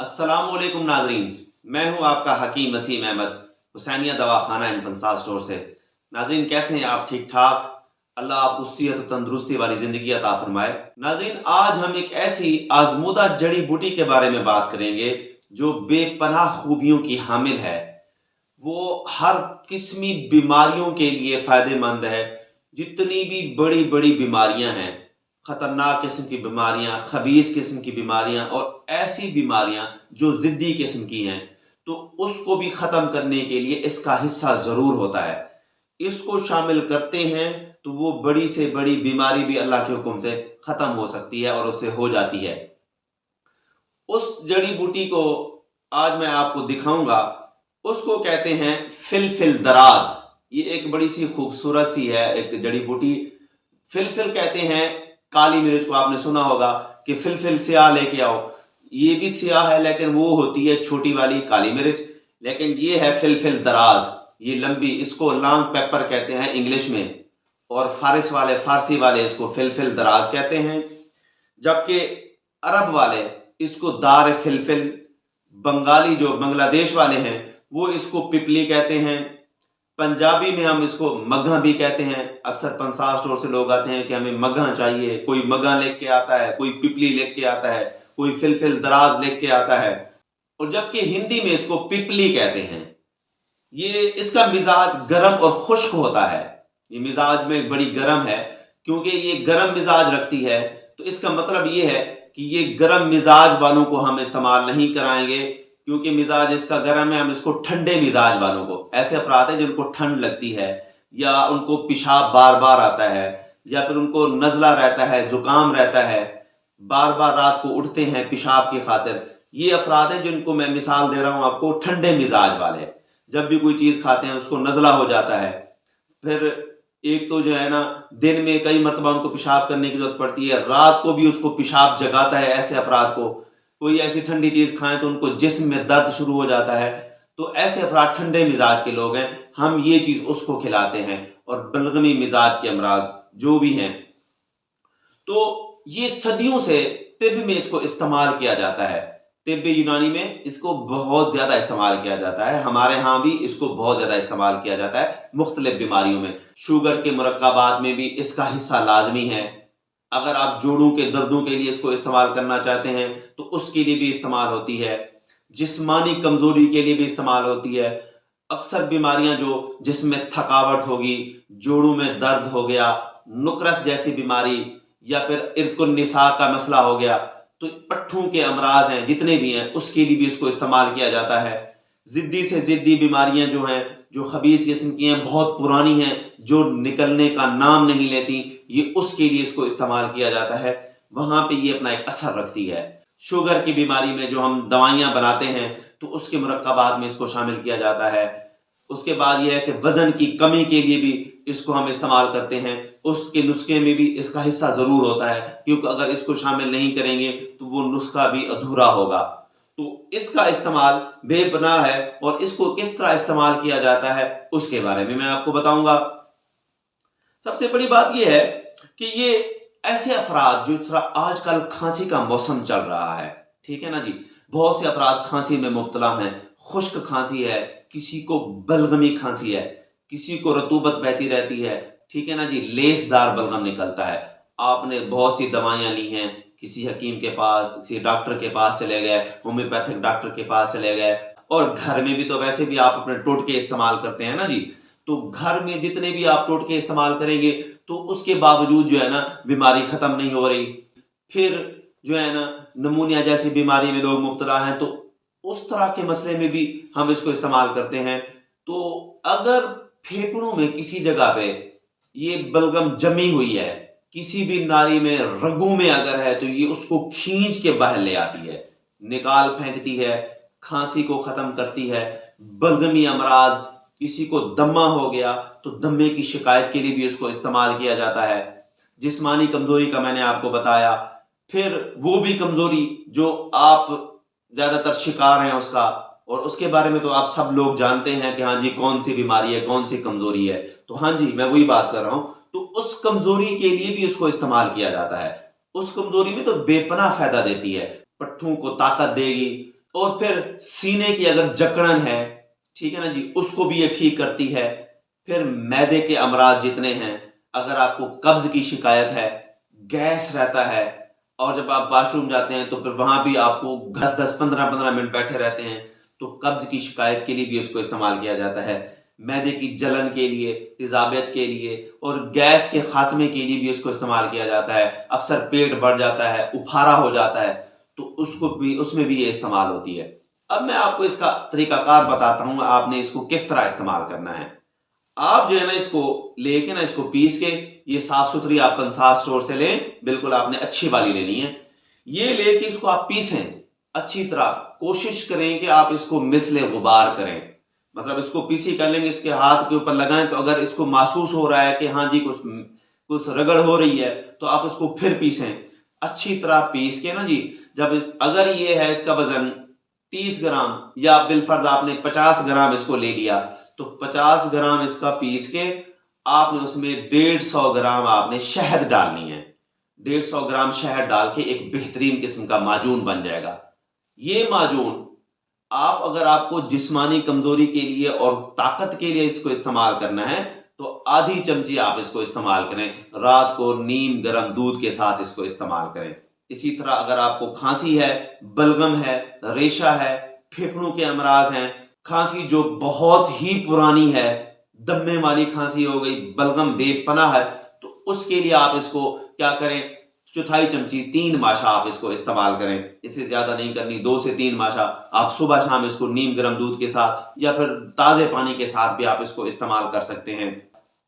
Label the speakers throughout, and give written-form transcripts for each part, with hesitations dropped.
Speaker 1: अस्सलामुअलैकुम नाजरीन। मैं हूं आपका हकीम वसीम अहमद, हुसैनिया दवाखाना एंड पंसार स्टोर से। नाजरीन, कैसे हैं आप? ठीक ठाक? अल्लाह आपको सेहत और तंदुरुस्ती वाली जिंदगी अता फरमाए। नाजरीन, आज हम एक ऐसी आजमूदा जड़ी बूटी के बारे में बात करेंगे जो बेपनाह खूबियों की हामिल है। वो हर किस्मी बीमारियों के लिए फायदेमंद है। जितनी भी बड़ी बड़ी बीमारियां हैं, खतरनाक किस्म की बीमारियां, खबीस किस्म की बीमारियां और ऐसी बीमारियां जो जिद्दी किस्म की हैं, तो उसको भी खत्म करने के लिए इसका हिस्सा जरूर होता है। इसको शामिल करते हैं तो वो बड़ी से बड़ी बीमारी भी अल्लाह के हुक्म से खत्म हो सकती है और उससे हो जाती है। उस जड़ी बूटी को आज मैं आपको दिखाऊंगा। उसको कहते हैं फिलफिल दराज। ये एक बड़ी सी खूबसूरत सी है एक जड़ी बूटी। फिलफिल कहते हैं काली मिर्च को। आपने सुना होगा कि फिलफिल स्याह लेके आओ। ये भी स्याह है लेकिन वो होती है छोटी वाली काली मिर्च। लेकिन ये है फिलफिल दराज, ये लंबी, इसको लॉन्ग पेपर कहते हैं इंग्लिश में। और फारसी वाले इसको फिलफिल दराज कहते हैं। जबकि अरब वाले इसको दार फिलफिल, बंगाली जो बांग्लादेश वाले हैं वो इसको पिपली कहते हैं। पंजाबी में हम इसको मग्घा भी कहते हैं। अक्सर पंसार स्टोर से लोग आते हैं कि हमें मग्घा चाहिए, कोई मग्घा लेके के आता है, कोई पिपली लेके के आता है, कोई फिलफिल दराज लेके के आता है। और जबकि हिंदी में इसको पिपली कहते हैं। ये इसका मिजाज गर्म और खुश्क होता है। ये मिजाज में बड़ी गर्म है। क्योंकि ये गर्म मिजाज रखती है तो इसका मतलब ये है कि ये गर्म मिजाज वालों को हम इस्तेमाल नहीं कराएंगे। क्योंकि मिजाज इसका गर्म है, हम इसको ठंडे मिजाज वालों को, ऐसे अफराद हैं जिनको ठंड लगती है या उनको पेशाब बार बार आता है या फिर उनको नजला रहता है, जुकाम रहता है, बार बार रात को उठते हैं पेशाब की खातिर। ये अफराद हैं जिनको मैं मिसाल दे रहा हूं आपको, ठंडे मिजाज वाले। जब भी कोई चीज खाते हैं उसको नजला हो जाता है। फिर एक तो जो है ना, दिन में कई मरतबा उनको पेशाब करने की जरूरत पड़ती है, रात को भी उसको पेशाब जगाता है ऐसे अफराद को। कोई ऐसी ठंडी चीज खाएं तो उनको जिस्म में दर्द शुरू हो जाता है। तो ऐसे अफराद ठंडे मिजाज के लोग हैं, हम ये चीज उसको खिलाते हैं। और बलगमी मिजाज के अमराज जो भी हैं, तो ये सदियों से तिब में इसको इस्तेमाल किया जाता है। तिब यूनानी में इसको बहुत ज्यादा इस्तेमाल किया जाता है। हमारे यहाँ भी इसको बहुत ज्यादा इस्तेमाल किया जाता है मुख्तलिफ बीमारियों में। शुगर के मुरक्काबात में भी इसका हिस्सा लाजमी है। अगर आप जोड़ों के दर्दों के लिए इसको इस्तेमाल करना चाहते हैं तो उसके लिए भी इस्तेमाल होती है। जिस्मानी कमजोरी के लिए भी इस्तेमाल होती है। अक्सर बीमारियां जो जिसमें थकावट होगी, जोड़ों में दर्द हो गया, नुकरस जैसी बीमारी, या फिर इरकुन निसा का मसला हो गया, तो पट्ठों के अमराज हैं जितने भी हैं उसके लिए भी इसको इस्तेमाल किया जाता है। जिद्दी से जिद्दी बीमारियां जो हैं, जो खबीस किस्म की हैं, बहुत पुरानी हैं, जो निकलने का नाम नहीं लेती, ये उसके लिए इसको इस्तेमाल किया जाता है। वहां पे ये अपना एक असर रखती है। शुगर की बीमारी में जो हम दवाइयां बनाते हैं तो उसके मुरक्कबात में इसको शामिल किया जाता है। उसके बाद यह है कि वजन की कमी के लिए भी इसको हम इस्तेमाल करते हैं। उसके नुस्खे में भी इसका हिस्सा जरूर होता है, क्योंकि अगर इसको शामिल नहीं करेंगे तो वो नुस्खा भी अधूरा होगा। तो इसका इस्तेमाल बेपनाह है और इसको किस तरह इस्तेमाल किया जाता है उसके बारे में मैं आपको बताऊंगा। सबसे बड़ी बात यह है कि ये ऐसे अफराद जो तरह आजकल खांसी का मौसम चल रहा है, ठीक है ना जी, बहुत से अफराद खांसी में मुब्तला हैं। खुश्क खांसी है, किसी को बलगमी खांसी है, किसी को रतूबत बहती रहती है, ठीक है ना जी, लेसदार बलगम निकलता है। आपने बहुत सी दवाइयां ली हैं, किसी हकीम के पास, किसी डॉक्टर के पास चले गए, होम्योपैथिक डॉक्टर के पास चले गए, और घर में भी तो वैसे भी आप अपने टोटके इस्तेमाल करते हैं ना जी। तो घर में जितने भी आप टोटके इस्तेमाल करेंगे तो उसके बावजूद जो है ना बीमारी खत्म नहीं हो रही। फिर जो है ना नमूनिया जैसी बीमारी में लोग मुब्तला हैं तो उस तरह के मसले में भी हम इसको इस्तेमाल करते हैं। तो अगर फेफड़ों में किसी जगह पे ये बलगम जमी हुई है, किसी भी नाली में, रगों में अगर है, तो ये उसको खींच के बाहर ले आती है, निकाल फेंकती है, खांसी को खत्म करती है। बलगमी अमराज, किसी को दमा हो गया तो दमे की शिकायत के लिए भी इसको इस्तेमाल किया जाता है। जिस्मानी कमजोरी का मैंने आपको बताया। फिर वो भी कमजोरी जो आप ज्यादातर शिकार हैं उसका, और उसके बारे में तो आप सब लोग जानते हैं कि हाँ जी कौन सी बीमारी है, कौन सी कमजोरी है। तो हाँ जी, मैं वही बात कर रहा हूं। तो उस कमजोरी के लिए भी इसको इस्तेमाल किया जाता है। उस कमजोरी में तो बेपनाह फायदा देती है, पट्ठों को ताकत देगी, और फिर सीने की अगर जकड़न है, ठीक है ना जी, उसको भी ये ठीक करती है। फिर मैदे के अमराज जितने हैं, अगर आपको कब्ज की शिकायत है, गैस रहता है, और जब आप वॉशरूम जाते हैं तो फिर वहां भी आपको 10-10 15-15 मिनट बैठे रहते हैं, तो कब्ज की शिकायत के लिए भी इसको इस्तेमाल किया जाता है। मैदे की जलन के लिए, तेजाबियत के लिए और गैस के खात्मे के लिए भी इसको इस्तेमाल किया जाता है। अक्सर पेट बढ़ जाता है, उफारा हो जाता है, तो उसको भी, उसमें भी ये इस्तेमाल होती है। अब मैं आपको इसका तरीकाकार बताता हूं, आपने इसको किस तरह इस्तेमाल करना है। आप जो है ना, इसको लेके ना, इसको पीस के, ये साफ सुथरी आप पंसार स्टोर से लें, बिल्कुल आपने अच्छी वाली लेनी है। ये लेके इसको आप पीसें अच्छी तरह, कोशिश करें कि आप इसको मिसले गुबार करें, मतलब इसको पीसी कर लेंगे, इसके हाथ के ऊपर लगाएं, तो अगर इसको महसूस हो रहा है कि हाँ जी कुछ कुछ रगड़ हो रही है, तो आप इसको फिर पीसें अच्छी तरह पीस के ना जी। जब अगर ये है, इसका वजन 30 ग्राम, या बिलफर्ज आपने 50 ग्राम इसको ले लिया, तो 50 ग्राम इसका पीस के आपने उसमें 150 ग्राम आपने शहद डालनी है। 150 ग्राम शहद डाल के एक बेहतरीन किस्म का माजून बन जाएगा। ये माजून आप, अगर आपको जिस्मानी कमजोरी के लिए और ताकत के लिए इसको इस्तेमाल करना है, तो आधी चमची आप इसको इस्तेमाल करें। रात को नीम गर्म दूध के साथ इसको इस्तेमाल करें। इसी तरह अगर आपको खांसी है, बलगम है, रेशा है, फेफड़ों के अमराज हैं, खांसी जो बहुत ही पुरानी है, दम्मे वाली खांसी हो गई, बलगम बेपनाह है, तो उसके लिए आप इसको क्या करें, चौथाई चमची 3 माशा आप इसको इस्तेमाल करें। इससे ज्यादा नहीं करनी, 2 से 3 माशा आप सुबह शाम इसको नीम गर्म दूध के साथ या फिर ताजे पानी के साथ भी आप इसको इस्तेमाल कर सकते हैं।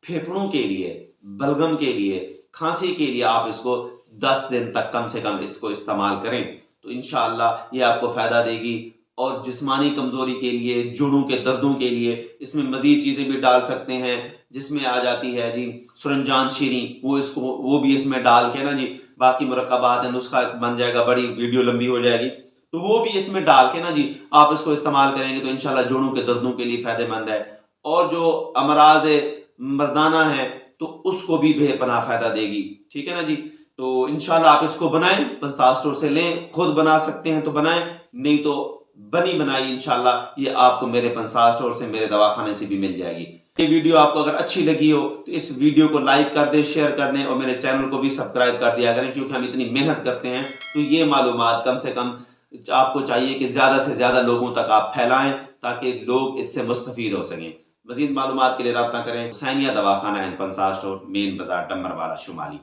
Speaker 1: फेफड़ों के लिए, बलगम के लिए, खांसी के लिए आप इसको 10 दिन तक कम से कम इसको इस्तेमाल करें, तो इंशाअल्लाह ये आपको फायदा देगी। और जिस्मानी कमजोरी के लिए, जोड़ों के दर्दों के लिए इसमें मजीद चीजें भी डाल सकते हैं, जिसमें आ जाती है जी सुरंजान शीरी, वो भी इसमें डाल के ना जी, बाकी मुरक्कबात है, नुस्खा बन जाएगा, बड़ी वीडियो लंबी हो जाएगी, तो वो भी इसमें डाल के ना जी आप इसको इस्तेमाल करेंगे तो इंशाल्लाह जोड़ों के दर्दों के लिए फायदेमंद है। और जो अमराज मर्दाना है, तो उसको भी बेपनाह फायदा देगी, ठीक है ना जी। तो इंशाल्लाह आप इसको बनाएं, पंसार स्टोर से लें, खुद बना सकते हैं तो बनाएं, नहीं तो बनी बनाई इंशाल्लाह ये आपको मेरे पंसार स्टोर से, मेरे दवाखाने से भी मिल जाएगी। ये वीडियो आपको अगर अच्छी लगी हो तो इस वीडियो को लाइक कर दें, शेयर कर दें, और मेरे चैनल को भी सब्सक्राइब कर दिया करें, क्योंकि हम इतनी मेहनत करते हैं, तो ये मालूमात कम से कम आपको चाहिए कि ज्यादा से ज्यादा लोगों तक आप फैलाएं, ताकि लोग इससे मुस्तफीद हो सकें। मजीद मालूमात के लिए राब्ता करें हुसैनिया दवाखाना एंड पंसार स्टोर, मेन बाजार, डम्बर वाला, शुमाली।